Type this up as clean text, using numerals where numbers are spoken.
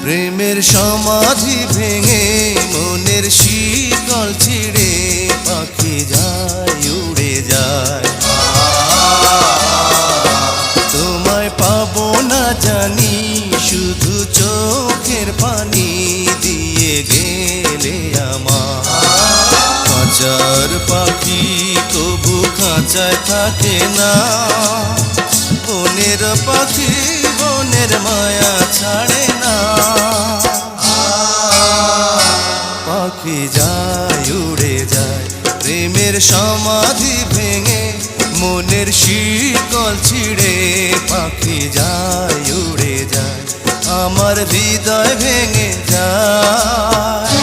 প্রেমের সমাধি ভেঙে মনের শিকল ছিঁড়ে পাখি যায় উড়ে যায়। তোমায় পাবো না জানি শুধু চোখের পানি দিয়ে গেলে আমার। খাঁচার পাখি তবু খাঁচায় থাকে না, বনের পাখি বনের মায়া ছাড়ে না। পাখি যায় উড়ে যায় প্রেমের সমাধি ভেঙে মনের শিকল ছিঁড়ে পাখি যায় উড়ে যায়, আমার হৃদয় ভেঙে যায়।